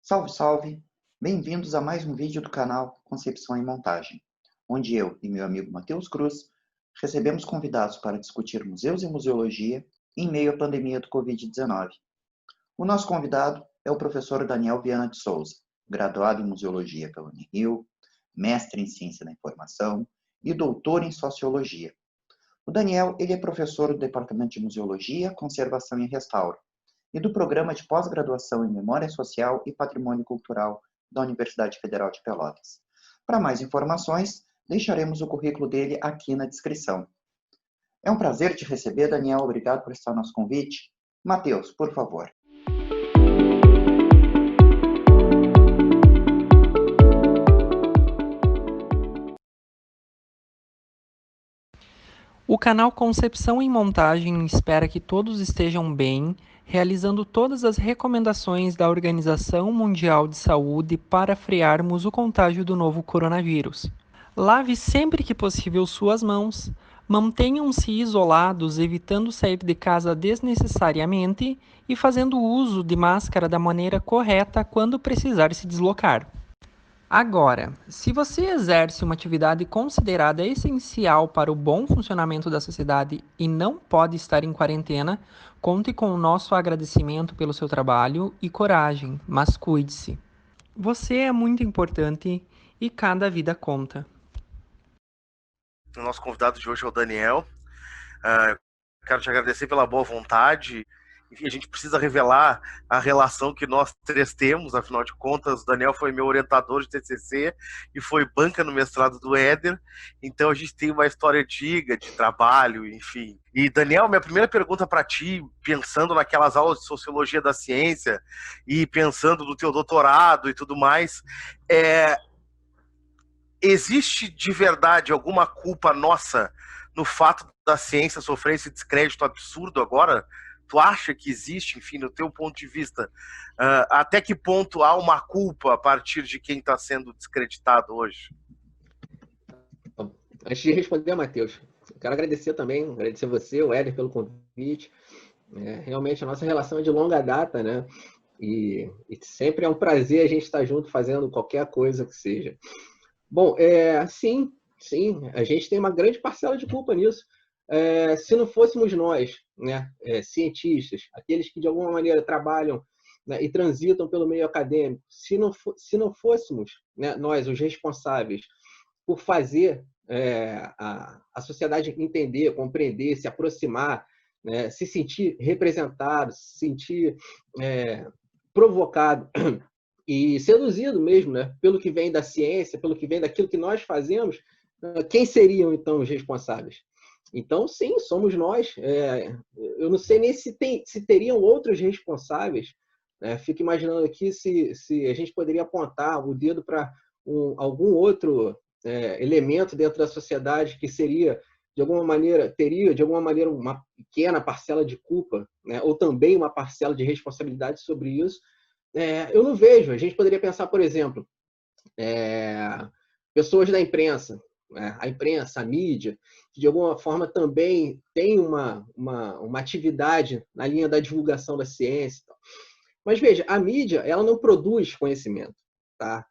Salve, salve! Bem-vindos a mais um vídeo do canal Concepção e Montagem, onde eu e meu amigo Matheus Cruz recebemos convidados para discutir museus e museologia em meio à pandemia do Covid-19. O nosso convidado é o professor Daniel Viana de Souza, graduado em Museologia pela Unirio, mestre em Ciência da Informação e doutor em Sociologia. O Daniel ele é professor do Departamento de Museologia, Conservação e Restauro e do Programa de Pós-Graduação em Memória Social e Patrimônio Cultural da Universidade Federal de Pelotas. Para mais informações, deixaremos o currículo dele aqui na descrição. É um prazer te receber, Daniel. Obrigado por estar no nosso convite. Matheus, por favor. O canal Concepção em Montagem espera que todos estejam bem, realizando todas as recomendações da Organização Mundial de Saúde para frearmos o contágio do novo coronavírus. Lave sempre que possível suas mãos, mantenham-se isolados, evitando sair de casa desnecessariamente e fazendo uso de máscara da maneira correta quando precisar se deslocar. Agora, se você exerce uma atividade considerada essencial para o bom funcionamento da sociedade e não pode estar em quarentena, conte com o nosso agradecimento pelo seu trabalho e coragem, mas cuide-se. Você é muito importante e cada vida conta. O nosso convidado de hoje é o Daniel. Quero te agradecer pela boa vontade. Enfim, a gente precisa revelar a relação que nós três temos, afinal de contas, o Daniel foi meu orientador de TCC e foi banca no mestrado do Éder, então a gente tem uma história antiga de trabalho, enfim. E Daniel, minha primeira pergunta para ti, pensando naquelas aulas de Sociologia da Ciência e pensando no teu doutorado e tudo mais, existe de verdade alguma culpa nossa no fato da ciência sofrer esse descrédito absurdo agora? Tu acha que existe, enfim, no teu ponto de vista, até que ponto há uma culpa a partir de quem está sendo descreditado hoje? Antes de responder, Matheus, quero agradecer também, agradecer você, o Éder, pelo convite. Realmente a nossa relação é de longa data, né? E sempre é um prazer a gente estar junto fazendo qualquer coisa que seja. Bom, sim, a gente tem uma grande parcela de culpa nisso. Se não fôssemos nós, né, cientistas, aqueles que de alguma maneira trabalham, né, e transitam pelo meio acadêmico, se não fôssemos, né, nós, os responsáveis, por fazer a sociedade entender, compreender, se aproximar, né, se sentir representado, se sentir provocado e seduzido mesmo, né, pelo que vem da ciência, pelo que vem daquilo que nós fazemos, quem seriam então os responsáveis? Então, sim, somos nós. Eu não sei nem se teriam outros responsáveis. Fico imaginando aqui se a gente poderia apontar o dedo para algum outro elemento dentro da sociedade que seria, teria de alguma maneira uma pequena parcela de culpa, né, ou também uma parcela de responsabilidade sobre isso. Eu não vejo. A gente poderia pensar, por exemplo, pessoas da imprensa, a imprensa, a mídia, que de alguma forma também tem uma atividade na linha da divulgação da ciência. Mas veja, a mídia ela não produz conhecimento, tá?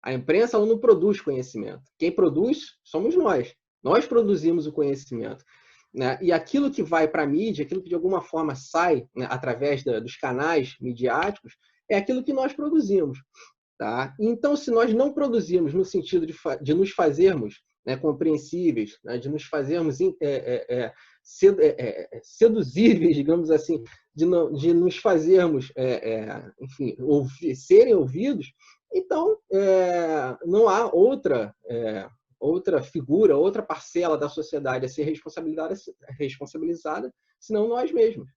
A imprensa ela não produz conhecimento. Quem produz somos nós. Nós produzimos o conhecimento, né? E aquilo que vai para a mídia, aquilo que de alguma forma sai, né, através dos canais midiáticos, é aquilo que nós produzimos. Tá? Então, se nós não produzirmos no sentido de nos fazermos, né, compreensíveis, né, de nos fazermos seduzíveis, digamos assim, de nos fazermos, enfim, serem ouvidos, então não há outra figura, outra parcela da sociedade a ser responsabilizada, senão nós mesmos.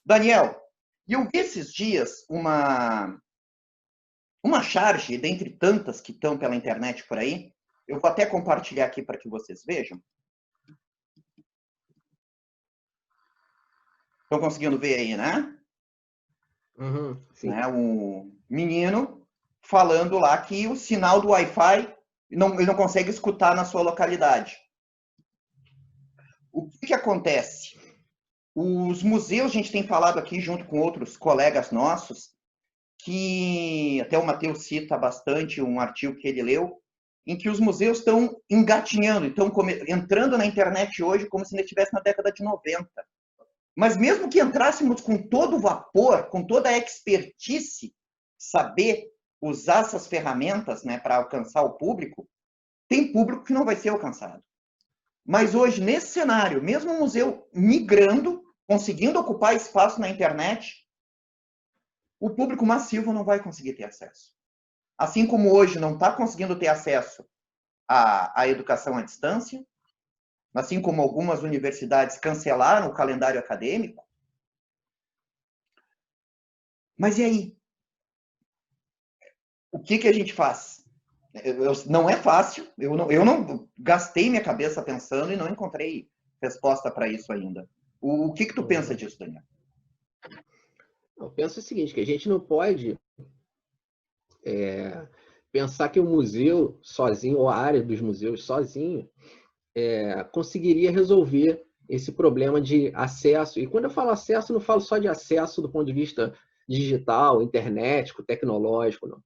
Daniel, eu vi esses dias uma charge, dentre tantas que estão pela internet por aí. Eu vou até compartilhar aqui para que vocês vejam. Estão conseguindo ver aí, né? Uhum, sim. O menino falando lá que o sinal do Wi-Fi ele não consegue escutar na sua localidade. O que acontece? Os museus, a gente tem falado aqui junto com outros colegas nossos, que até o Matheus cita bastante um artigo que ele leu, em que os museus estão engatinhando, estão entrando na internet hoje como se ainda estivesse na década de 90. Mas mesmo que entrássemos com todo o vapor, com toda a expertise, saber usar essas ferramentas, né, para alcançar o público, tem público que não vai ser alcançado. Mas hoje, nesse cenário, mesmo o museu migrando, conseguindo ocupar espaço na internet, o público massivo não vai conseguir ter acesso. Assim como hoje não está conseguindo ter acesso à educação à distância, assim como algumas universidades cancelaram o calendário acadêmico. Mas e aí? O que a gente faz? Não é fácil, eu não gastei minha cabeça pensando e não encontrei resposta para isso ainda. O que tu pensa disso, Daniel? Eu penso o seguinte, que a gente não pode pensar que o museu sozinho, ou a área dos museus sozinho, conseguiria resolver esse problema de acesso. E quando eu falo acesso, não falo só de acesso do ponto de vista digital, internet, tecnológico, não.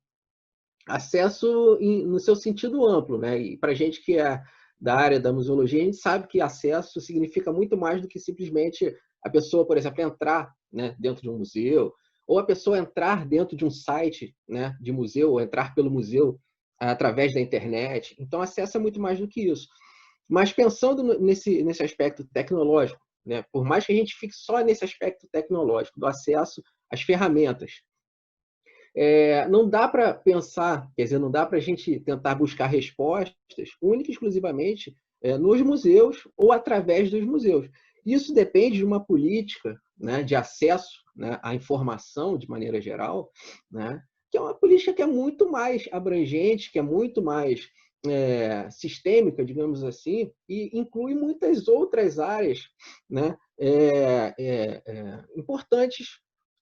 Acesso no seu sentido amplo, né? E para a gente que é da área da museologia, a gente sabe que acesso significa muito mais do que simplesmente a pessoa, por exemplo, entrar, né, dentro de um museu, ou a pessoa entrar dentro de um site, né, de museu, ou entrar pelo museu através da internet. Então, acesso é muito mais do que isso. Mas pensando nesse aspecto tecnológico, né, por mais que a gente fique só nesse aspecto tecnológico, do acesso às ferramentas, não dá para pensar, quer dizer, não dá para a gente tentar buscar respostas única e exclusivamente nos museus ou através dos museus. Isso depende de uma política, né, de acesso, né, à informação de maneira geral, né, que é uma política que é muito mais abrangente, que é muito mais sistêmica, digamos assim, e inclui muitas outras áreas, né, importantes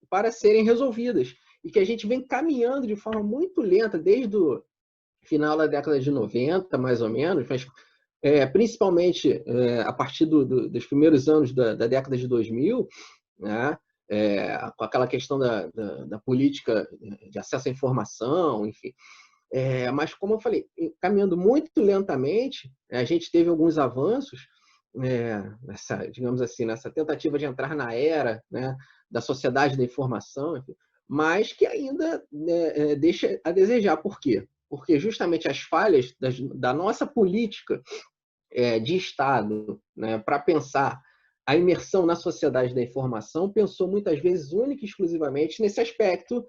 para serem resolvidas e que a gente vem caminhando de forma muito lenta desde o final da década de 90, mais ou menos, mas principalmente a partir dos primeiros anos da década de 2000, né, com aquela questão da política de acesso à informação, enfim. Mas, como eu falei, caminhando muito lentamente, a gente teve alguns avanços nessa, digamos assim, nessa tentativa de entrar na era, né, da sociedade da informação, enfim, mas que ainda deixa a desejar. Por quê? Porque justamente as falhas da nossa política de Estado, né, para pensar a imersão na sociedade da informação, pensou muitas vezes única e exclusivamente nesse aspecto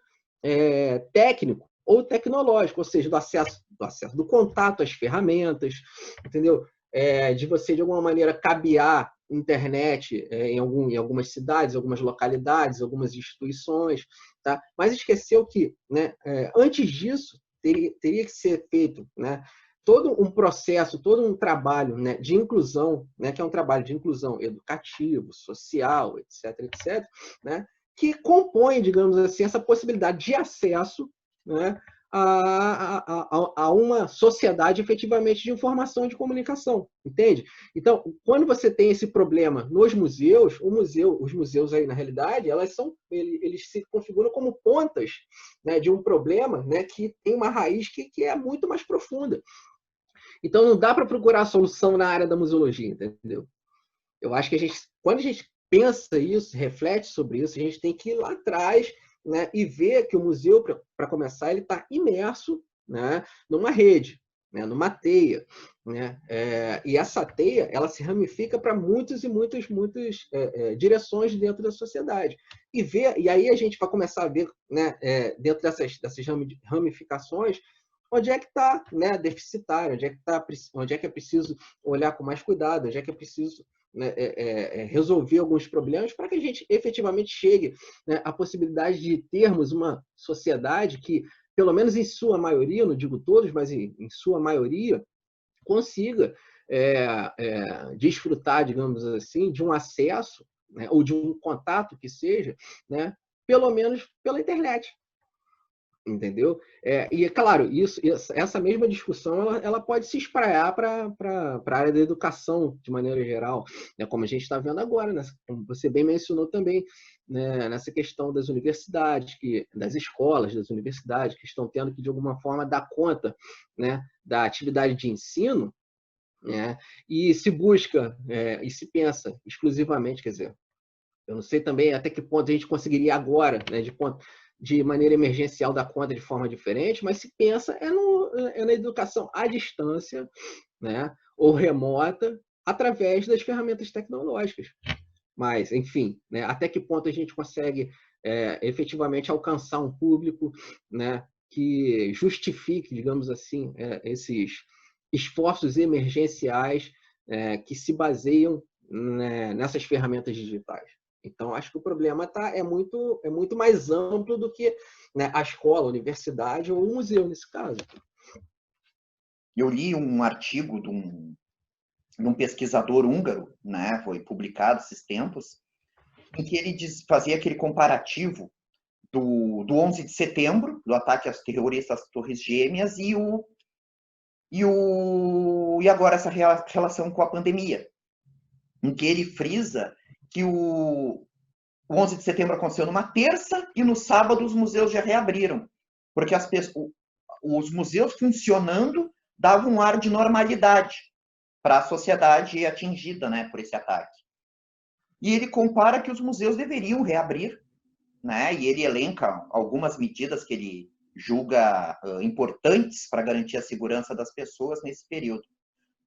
técnico ou tecnológico, ou seja, do acesso, do contato às ferramentas, entendeu? De você, de alguma maneira, cabear internet em algumas cidades, algumas localidades, algumas instituições, tá? Mas esqueceu que, né, antes disso, teria que ser feito, né, todo um processo, todo um trabalho, né, de inclusão, né, que é um trabalho de inclusão educativo, social, etc., etc., né, que compõe, digamos assim, essa possibilidade de acesso, né, a uma sociedade efetivamente de informação e de comunicação, entende? Então, quando você tem esse problema nos museus, os museus aí, na realidade, eles se configuram como pontas, né, de um problema, né, que tem uma raiz que é muito mais profunda. Então, não dá para procurar a solução na área da museologia, entendeu? Eu acho que quando a gente pensa isso, reflete sobre isso, a gente tem que ir lá atrás, né, e ver que o museu, para começar, ele está imerso, né, numa rede, né, numa teia, né, e essa teia ela se ramifica para muitas e muitas direções dentro da sociedade. E aí a gente vai começar a ver, né, dentro dessas ramificações, onde é que está, né, deficitário, onde é que é preciso olhar com mais cuidado, onde é que é preciso, né, resolver alguns problemas para que a gente efetivamente chegue, né, à possibilidade de termos uma sociedade que, pelo menos em sua maioria, não digo todos, mas em sua maioria, consiga desfrutar, digamos assim, de um acesso, né, ou de um contato que seja, né, pelo menos pela internet. Entendeu? E é claro, essa mesma discussão ela pode se espraiar para a área da educação de maneira geral, né? Como a gente está vendo agora, né? Como você bem mencionou também, né? Nessa questão das universidades, das escolas, das universidades, que estão tendo que, de alguma forma, dar conta, né? Da atividade de ensino, né? E se busca e se pensa exclusivamente, quer dizer, eu não sei também até que ponto a gente conseguiria agora, né, de maneira emergencial dar conta de forma diferente, mas se pensa na educação à distância, né, ou remota, através das ferramentas tecnológicas. Mas, enfim, né, até que ponto a gente consegue efetivamente alcançar um público, né, que justifique, digamos assim, esses esforços emergenciais que se baseiam, né, nessas ferramentas digitais. Então, acho que o problema é muito mais amplo do que, né, a escola, a universidade ou o museu, nesse caso. Eu li um artigo de um pesquisador húngaro, né, foi publicado esses tempos, em que ele fazia aquele comparativo do 11 de setembro, do ataque às terroristas às Torres Gêmeas, e agora essa relação com a pandemia, em que ele frisa que o 11 de setembro aconteceu numa terça e no sábado os museus já reabriram, porque os museus funcionando davam um ar de normalidade para a sociedade atingida, né, por esse ataque. E ele compara que os museus deveriam reabrir, né, e ele elenca algumas medidas que ele julga importantes para garantir a segurança das pessoas nesse período.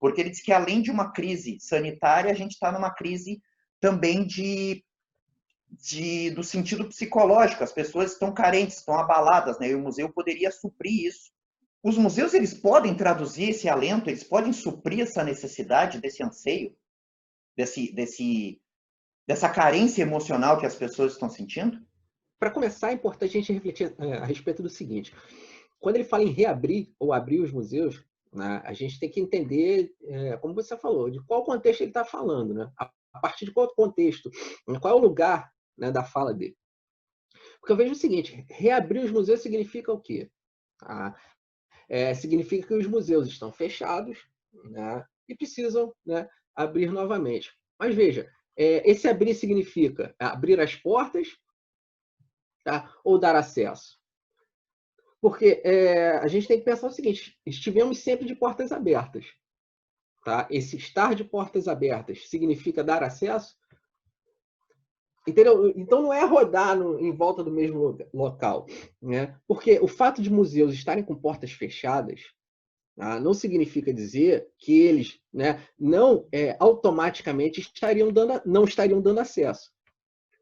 Porque ele diz que, além de uma crise sanitária, a gente está numa crise também do sentido psicológico. As pessoas estão carentes, estão abaladas, né? E o museu poderia suprir isso. Os museus, eles podem traduzir esse alento, eles podem suprir essa necessidade, desse anseio, dessa carência emocional que as pessoas estão sentindo? Para começar, é importante a gente refletir a respeito do seguinte. Quando ele fala em reabrir ou abrir os museus, né, a gente tem que entender, como você falou, de qual contexto ele está falando, né? A partir de qual contexto, qual é o lugar, né, da fala dele. Porque eu vejo o seguinte, reabrir os museus significa o quê? Significa que os museus estão fechados, né, e precisam, né, abrir novamente. Mas veja, esse abrir significa abrir as portas, tá? Ou dar acesso? Porque a gente tem que pensar o seguinte, estivemos sempre de portas abertas. Tá? Esse estar de portas abertas significa dar acesso? Entendeu? Então não é rodar em volta do mesmo local. Né? Porque o fato de museus estarem com portas fechadas não significa dizer que eles, né, não automaticamente não estariam dando acesso.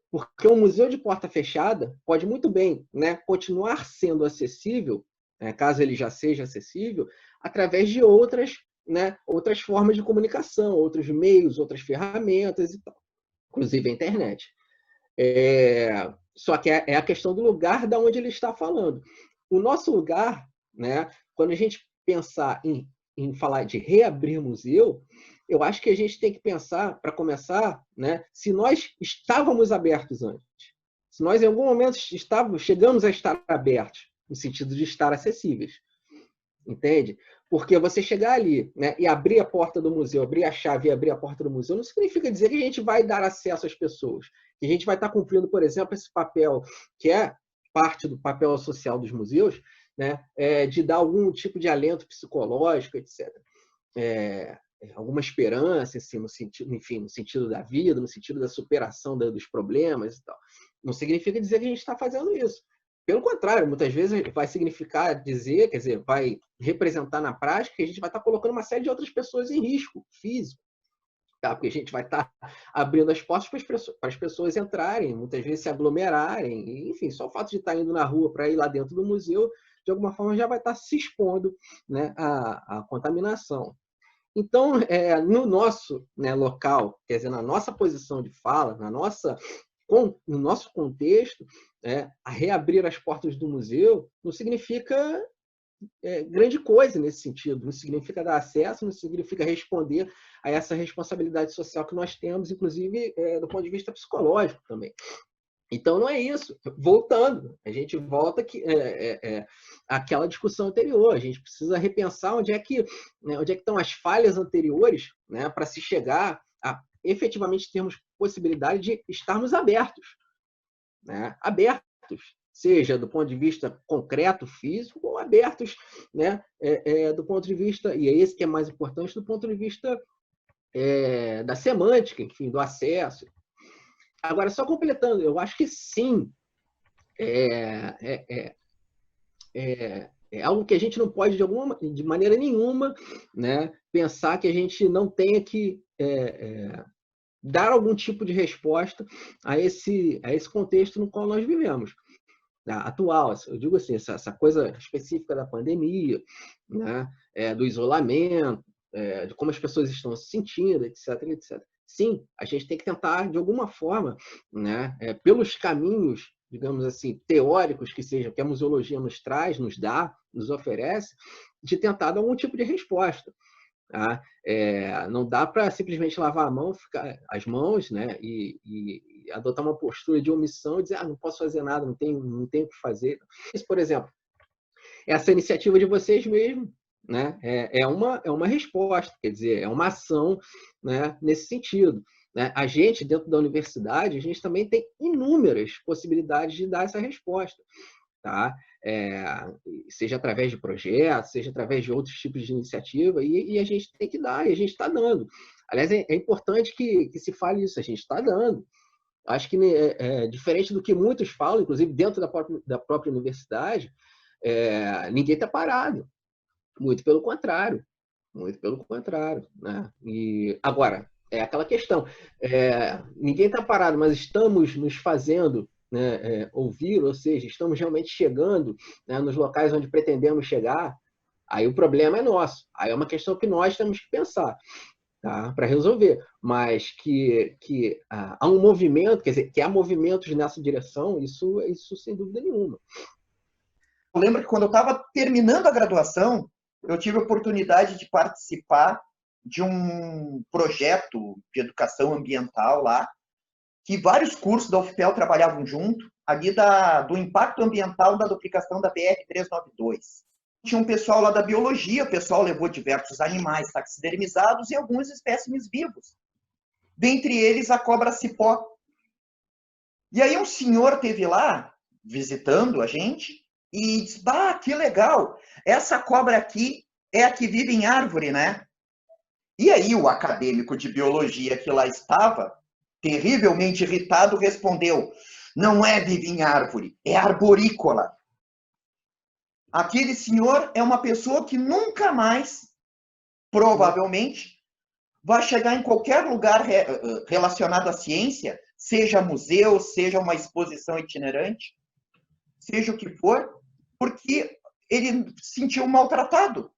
Porque um museu de porta fechada pode muito bem, né, continuar sendo acessível, caso ele já seja acessível, através de outras formas de comunicação, outros meios, outras ferramentas e tal, inclusive a internet. Só que é a questão do lugar da onde ele está falando. O nosso lugar, né, quando a gente pensar em falar de reabrir museu, eu acho que a gente tem que pensar, para começar, né, se nós estávamos abertos antes. Se nós, em algum momento, chegamos a estar abertos, no sentido de estar acessíveis. Entende? Porque você chegar ali, né, e abrir a porta do museu, abrir a chave e abrir a porta do museu, não significa dizer que a gente vai dar acesso às pessoas. Que a gente vai estar cumprindo, por exemplo, esse papel, que é parte do papel social dos museus, né, de dar algum tipo de alento psicológico, etc. Alguma esperança, assim, no sentido da vida, no sentido da superação dos problemas e tal. Não significa dizer que a gente está fazendo isso. Pelo contrário, muitas vezes vai significar dizer, quer dizer, vai representar na prática que a gente vai estar colocando uma série de outras pessoas em risco físico. Tá? Porque a gente vai estar abrindo as portas para as pessoas entrarem, muitas vezes se aglomerarem, e, enfim, só o fato de estar indo na rua para ir lá dentro do museu, de alguma forma já vai estar se expondo, né, à contaminação. Então, no nosso, né, local, quer dizer, na nossa posição de fala, no nosso contexto, a reabrir as portas do museu não significa grande coisa nesse sentido, não significa dar acesso, não significa responder a essa responsabilidade social que nós temos, inclusive do ponto de vista psicológico também. Então, não é isso. Voltando, a gente volta àquela discussão anterior. A gente precisa repensar onde é que estão as falhas anteriores, né, para se chegar a efetivamente termos possibilidade de estarmos abertos, né, abertos, seja do ponto de vista concreto, físico, ou abertos, né, do ponto de vista, e é esse que é mais importante, do ponto de vista da semântica, enfim, do acesso. Agora, só completando, eu acho que sim, é algo que a gente não pode, de maneira nenhuma, né, pensar que a gente não tenha que dar algum tipo de resposta a esse contexto no qual nós vivemos, atual. Eu digo assim, essa coisa específica da pandemia, né, do isolamento, de como as pessoas estão se sentindo, etc, etc. Sim, a gente tem que tentar, de alguma forma, né, pelos caminhos, digamos assim, teóricos que a museologia nos traz, nos dá, nos oferece, de tentar dar algum tipo de resposta. Tá? Não dá para simplesmente lavar as mãos, né, e adotar uma postura de omissão e dizer, não posso fazer nada, não tenho o que fazer. Isso, por exemplo, essa iniciativa de vocês mesmo, né, é uma resposta, quer dizer, é uma ação, né, nesse sentido. Né? A gente, dentro da universidade, a gente também tem inúmeras possibilidades de dar essa resposta. Tá? Seja através de projetos, seja através de outros tipos de iniciativa, e a gente tem que dar, e a gente está dando. Aliás, é importante que se fale isso, a gente está dando. Acho que, diferente do que muitos falam, inclusive dentro da própria universidade, ninguém está parado. Muito pelo contrário. Muito pelo contrário. Né? E, agora, é aquela questão. Ninguém está parado, mas estamos nos fazendo, né, ouvir, ou seja, estamos realmente chegando, né, nos locais onde pretendemos chegar, aí o problema é nosso. Aí é uma questão que nós temos que pensar, tá, para resolver. Mas que há um movimento, quer dizer, que há movimentos nessa direção, isso sem dúvida nenhuma. Eu lembro que quando eu estava terminando a graduação, eu tive a oportunidade de participar de um projeto de educação ambiental lá, que vários cursos da UFPEL trabalhavam junto, ali do impacto ambiental da duplicação da BR-392. Tinha um pessoal lá da biologia, o pessoal levou diversos animais taxidermizados e alguns espécimes vivos. Dentre eles, a cobra-cipó. E aí um senhor esteve lá, visitando a gente, e disse, que legal, essa cobra aqui é a que vive em árvore, né? E aí o acadêmico de biologia que lá estava, terrivelmente irritado, respondeu, não é vive em árvore, é arborícola. Aquele senhor é uma pessoa que nunca mais, provavelmente, vai chegar em qualquer lugar relacionado à ciência, seja museu, seja uma exposição itinerante, seja o que for, porque ele se sentiu maltratado.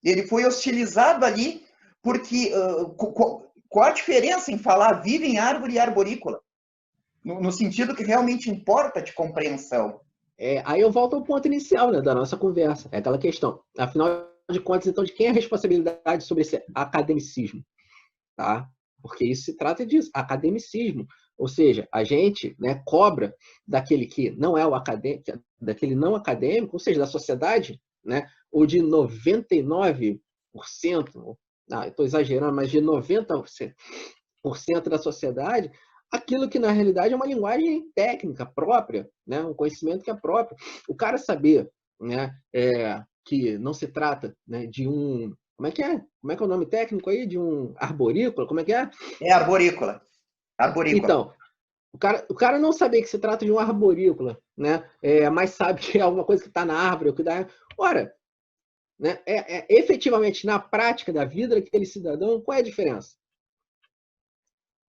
Ele foi hostilizado ali, porque qual a diferença em falar vive em árvore e arborícola? No sentido que realmente importa de compreensão. Aí eu volto ao ponto inicial, né, da nossa conversa. É aquela questão. Afinal de contas, então, de quem é a responsabilidade sobre esse academicismo? Tá? Porque isso se trata disso, academicismo. Ou seja, a gente, né, cobra daquele que não é o acadêmico, daquele não acadêmico, ou seja, da sociedade, né, ou de 99%, estou exagerando, mas de 90% da sociedade, aquilo que na realidade é uma linguagem técnica própria, né, um conhecimento que é próprio. O cara saber, né, que não se trata, né, de um... Como é que é o nome técnico aí? De um arborícola? Como é que é? É arborícola. Arborícola. Então, o cara não saber que se trata de um arborícola, né? Mas sabe que é alguma coisa que está na árvore, ou que dá... Ora, né? Efetivamente, na prática da vida daquele cidadão, qual é a diferença?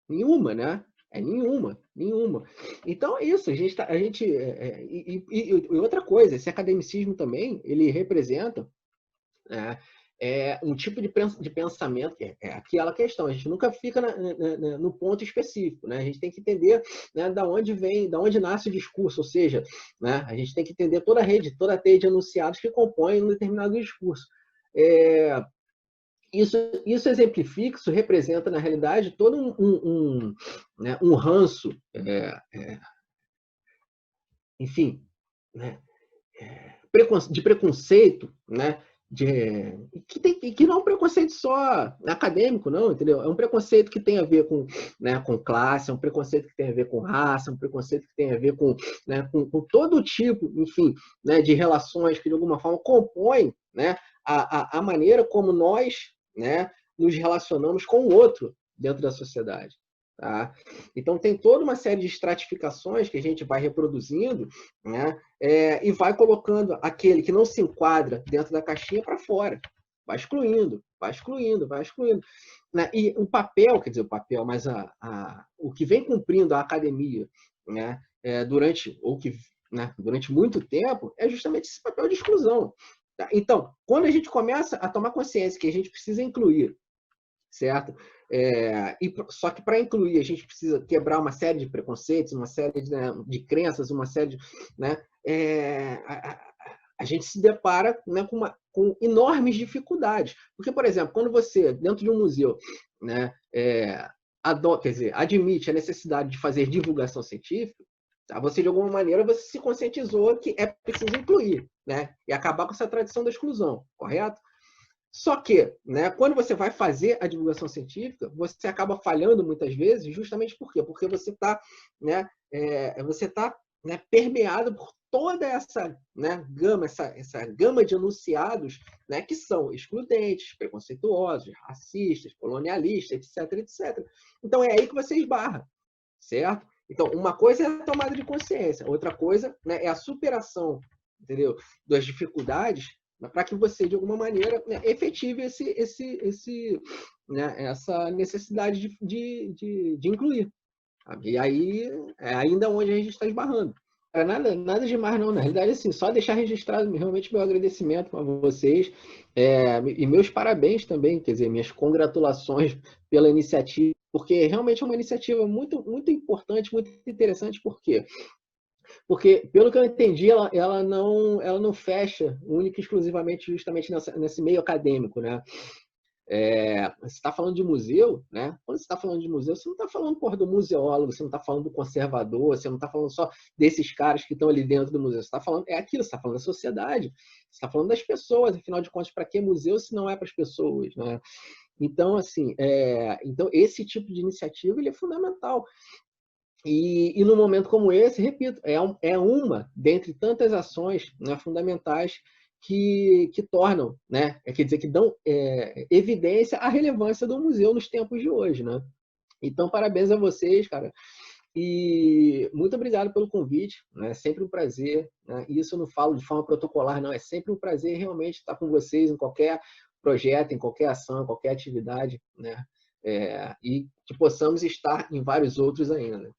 Nenhuma, né? Nenhuma. Então é isso, e outra coisa, esse academicismo também, ele representa um tipo de pensamento, que é aquela questão, a gente nunca fica no ponto específico, né? A gente tem que entender, né, da onde nasce o discurso, ou seja, né, a gente tem que entender toda a teia de enunciados que compõem um determinado discurso. isso exemplifica, isso representa, na realidade, todo né, um ranço, enfim, né, de preconceito, né, que não é um preconceito só acadêmico, não, entendeu? É um preconceito que tem a ver com, né, com classe, é um preconceito que tem a ver com raça, é um preconceito que tem a ver com, né, com todo tipo, enfim, né, de relações que, de alguma forma, compõem, né, a maneira como nós, né, nos relacionamos com o outro dentro da sociedade. Tá? Então, tem toda uma série de estratificações que a gente vai reproduzindo, né? E vai colocando aquele que não se enquadra dentro da caixinha para fora. Vai excluindo, vai excluindo, vai excluindo. Né? E o papel, quer dizer, o papel, mas o que vem cumprindo a academia, né? Durante muito tempo, é justamente esse papel de exclusão. Tá? Então, quando a gente começa a tomar consciência que a gente precisa incluir, certo? Só que para incluir a gente precisa quebrar uma série de preconceitos, uma série de crenças, uma série de, né, a gente se depara, né, com enormes dificuldades. Porque, por exemplo, quando você, dentro de um museu, né, quer dizer, admite a necessidade de fazer divulgação científica, tá? Você, de alguma maneira, você se conscientizou que é preciso incluir, né, e acabar com essa tradição da exclusão, correto? Só que, né, quando você vai fazer a divulgação científica, você acaba falhando muitas vezes, justamente por quê? Porque você está, né, né, permeado por toda essa, né, essa gama de enunciados, né, que são excludentes, preconceituosos, racistas, colonialistas, etc, etc. Então é aí que você esbarra, certo? Então, uma coisa é a tomada de consciência, outra coisa, né, é a superação, entendeu, das dificuldades, para que você, de alguma maneira, né, efetive né, essa necessidade de incluir. Sabe? E aí é ainda onde a gente está esbarrando. Nada demais, não. Na realidade, assim, só deixar registrado realmente meu agradecimento a vocês e meus parabéns também, quer dizer, minhas congratulações pela iniciativa, porque realmente é uma iniciativa muito, muito importante, muito interessante, por quê? Porque, pelo que eu entendi, ela não fecha única e exclusivamente justamente nesse meio acadêmico, né? Você está falando de museu, né? Quando você está falando de museu, você não está falando, porra, do museólogo, você não está falando do conservador, você não está falando só desses caras que estão ali dentro do museu. Você está falando, aquilo, você está falando da sociedade, você está falando das pessoas, afinal de contas, para que museu se não é para as pessoas, né? Então, assim, então esse tipo de iniciativa ele é fundamental. E num momento como esse, repito, é uma dentre tantas ações, né, fundamentais que tornam, né, quer dizer, que dão evidência à relevância do museu nos tempos de hoje, né? Então, parabéns a vocês, cara. E muito obrigado pelo convite, né? É sempre um prazer, né? E isso eu não falo de forma protocolar, não. É sempre um prazer realmente estar com vocês em qualquer projeto, em qualquer ação, em qualquer atividade, né? E que possamos estar em vários outros ainda, né?